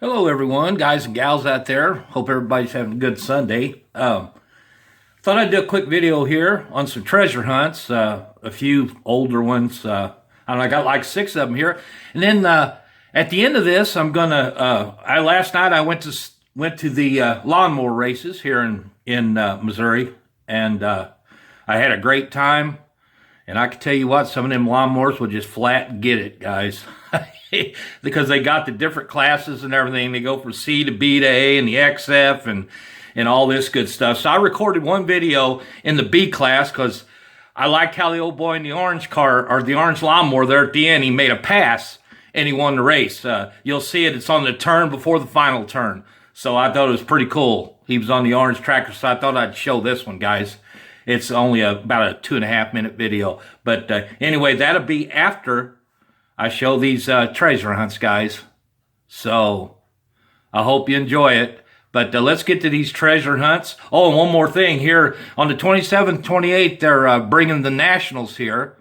Hello, everyone, guys and gals out there. Hope everybody's having a good Sunday. Thought I'd do a quick video here on some treasure hunts, a few older ones. I got like 6 of them here. And then at the end of this, I'm gonna. Last night I went to the lawnmower races here in Missouri, and I had a great time. And I can tell you what, some of them lawnmowers will just flat get it, guys. Because they got the different classes and everything. They go from C to B to A and the XF and all this good stuff. So I recorded one video in the B class because I liked how the old boy in the orange car, or the orange lawnmower there at the end, he made a pass and he won the race. You'll see it. It's on the turn before the final turn. So I thought it was pretty cool. He was on the orange tractor, so I thought I'd show this one, guys. It's only about a 2.5 minute video. But anyway, that'll be after I show these treasure hunts, guys. So I hope you enjoy it. But let's get to these treasure hunts. Oh, and one more thing here. On the 27th, 28th, they're bringing the Nationals here.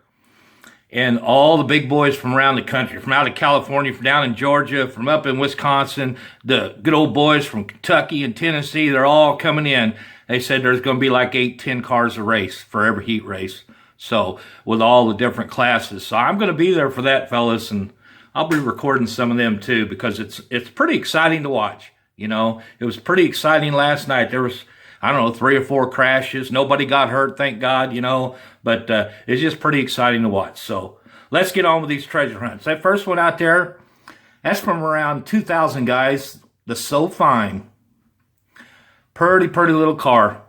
And all the big boys from around the country, from out of California, from down in Georgia, from up in Wisconsin, the good old boys from Kentucky and Tennessee, they're all coming in. They said there's going to be like 8-10 cars a race for every heat race. So with all the different classes. So I'm going to be there for that, fellas, and I'll be recording some of them too, because it's pretty exciting to watch. You know, it was pretty exciting last night. There was, I don't know, 3 or 4 crashes. Nobody got hurt, thank God, you know, but it's just pretty exciting to watch. So let's get on with these treasure hunts. That first one out there, that's from around 2000, guys. The So Fine. Pretty little car.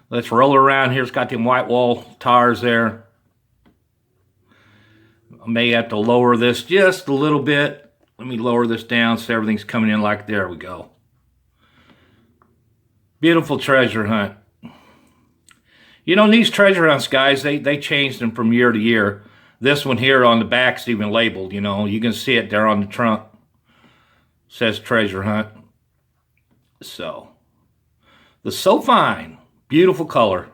Let's roll her around here. It's got them white wall tires there. I may have to lower this just a little bit. Let me lower this down so everything's coming in like, there we go. Beautiful treasure hunt. You know, these treasure hunts, guys, they changed them from year to year. This one here on the back's even labeled, you know. You can see it there on the trunk. It says treasure hunt. So, the So Fine. Beautiful color.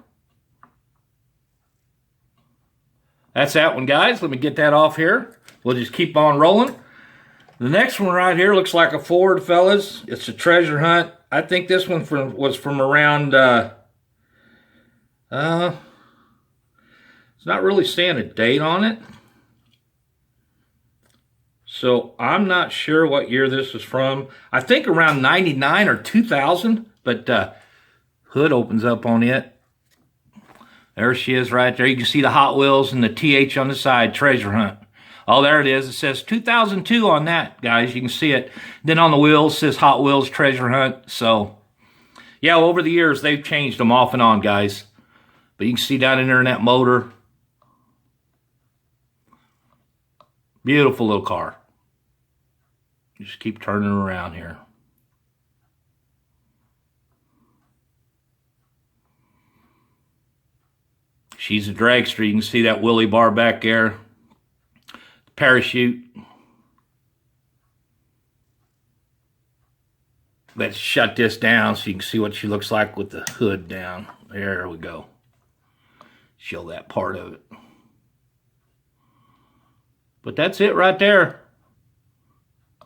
That's that one, guys. Let me get that off here. We'll just keep on rolling. The next one right here looks like a Ford, fellas. It's a treasure hunt. I think this one was from around, it's not really saying a date on it. So I'm not sure what year this is from. I think around 99 or 2000, but hood opens up on it. There she is right there. You can see the Hot Wheels and the TH on the side, treasure hunt. Oh, there it is. It says 2002 on that, guys. You can see it. Then on the wheels, it says Hot Wheels treasure hunt. So, yeah, over the years, they've changed them off and on, guys. But you can see down in there in that motor. Beautiful little car. Just keep turning around here. She's a dragster. You can see that wheelie bar back there. The parachute. Let's shut this down so you can see what she looks like with the hood down. There we go. Show that part of it. But that's it right there.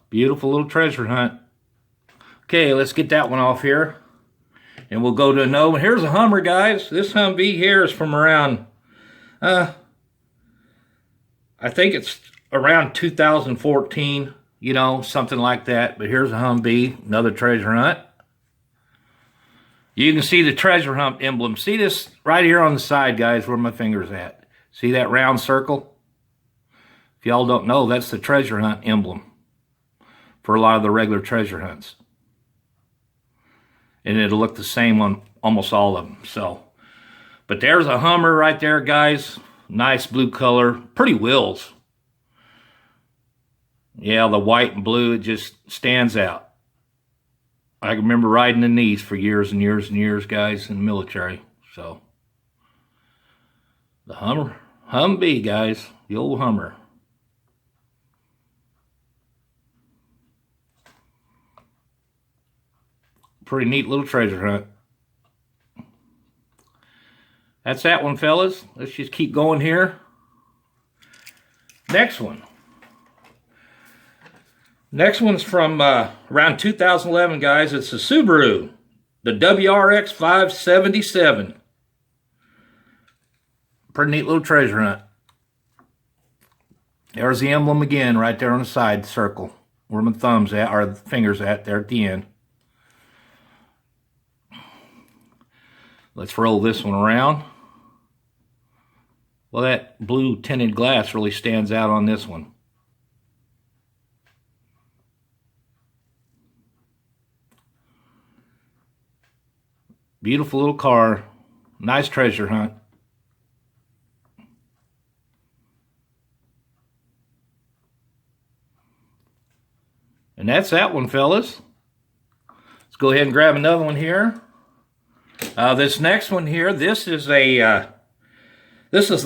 Beautiful little treasure hunt. Okay, let's get that one off here. And we'll go to another one. Here's a Hummer, guys. This Humvee here is from around, I think it's around 2014, you know, something like that. But here's a Humvee, another treasure hunt. You can see the treasure hunt emblem. See this right here on the side, guys, where my finger's at. See that round circle? If y'all don't know, that's the treasure hunt emblem for a lot of the regular treasure hunts. And it'll look the same on almost all of them. So, but there's a Hummer right there, guys. Nice blue color. Pretty wheels. Yeah, the white and blue, it just stands out. I remember riding in these for years and years and years, guys, in the military. So, the Humvee, guys. The old Hummer. Pretty neat little treasure hunt. That's that one, fellas. Let's just keep going here. Next one. Next one's from around 2011, guys. It's a Subaru, the WRX 577. Pretty neat little treasure hunt. There's the emblem again, right there on the side circle, where my thumb's at, or the fingers at, there at the end. Let's roll this one around. Well, that blue tinted glass really stands out on this one. Beautiful little car. Nice treasure hunt. And that's that one, fellas. Let's go ahead and grab another one here. This next one here, this is the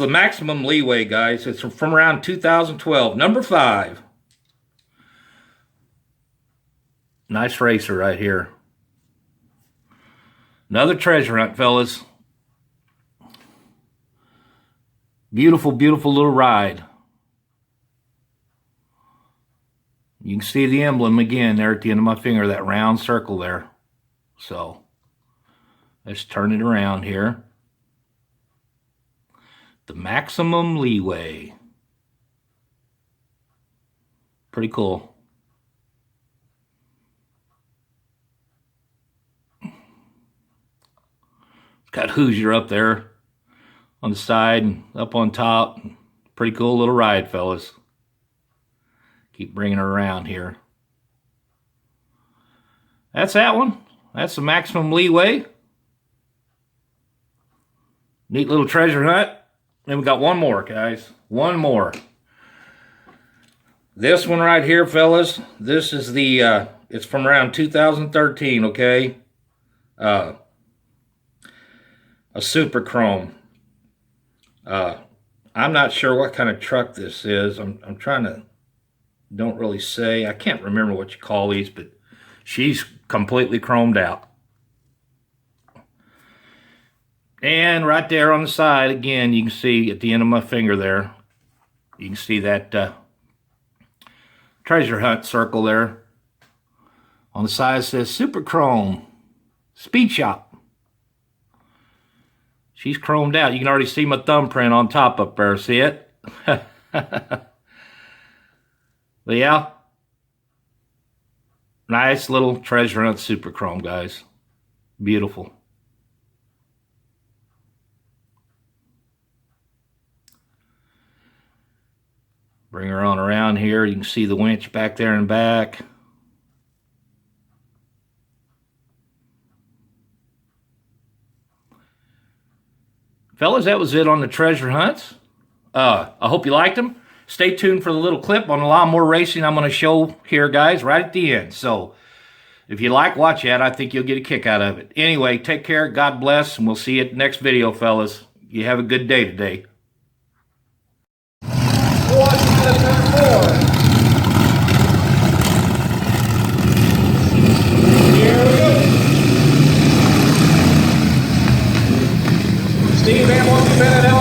maximum leeway, guys. It's from around 2012, number 5. Nice racer right here. Another treasure hunt, fellas. Beautiful, beautiful little ride. You can see the emblem again there at the end of my finger, that round circle there. So, let's turn it around here. The maximum leeway. Pretty cool. It's got Hoosier up there on the side and up on top. Pretty cool little ride, fellas. Keep bringing her around here. That's that one. That's the maximum leeway. Neat little treasure hunt. Then we got one more, guys. One more. This one right here, fellas. This is the, it's from around 2013, okay? A Super Chrome. I'm not sure what kind of truck this is. I'm trying to, don't really say. I can't remember what you call these, but she's completely chromed out. And right there on the side, again, you can see at the end of my finger there, you can see that treasure hunt circle there. On the side it says Super Chrome Speed Shop. She's chromed out. You can already see my thumbprint on top up there. See it? But yeah, nice little treasure hunt Super Chrome, guys. Beautiful. Bring her on around here. You can see the winch back there and back. Fellas, that was it on the treasure hunts. I hope you liked them. Stay tuned for the little clip on a lot more racing I'm going to show here, guys, right at the end. So, if you like, watch that. I think you'll get a kick out of it. Anyway, take care. God bless, and we'll see you at the next video, fellas. You have a good day today. Steve, man, won't you bend it out?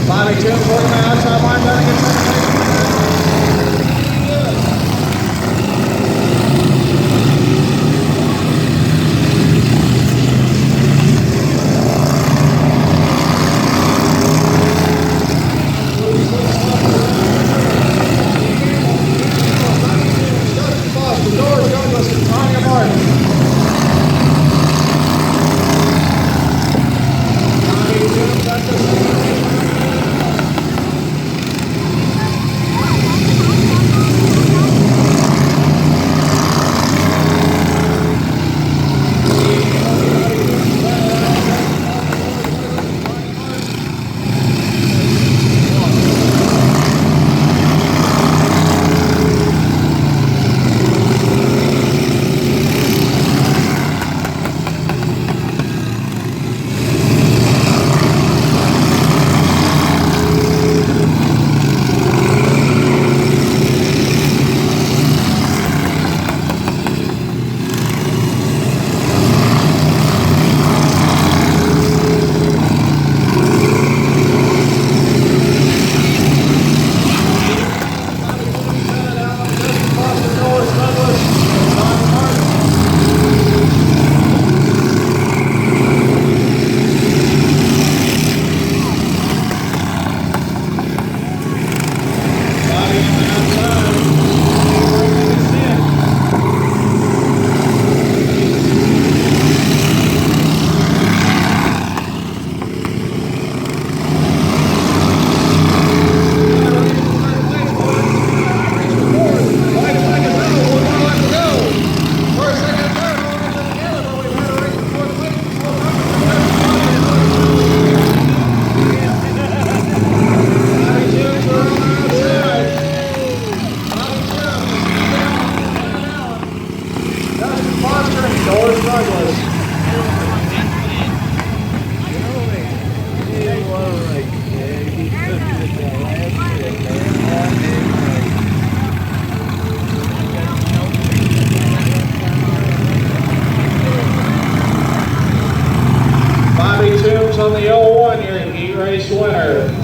Bobby, 2 and 40 miles outside line, better get go.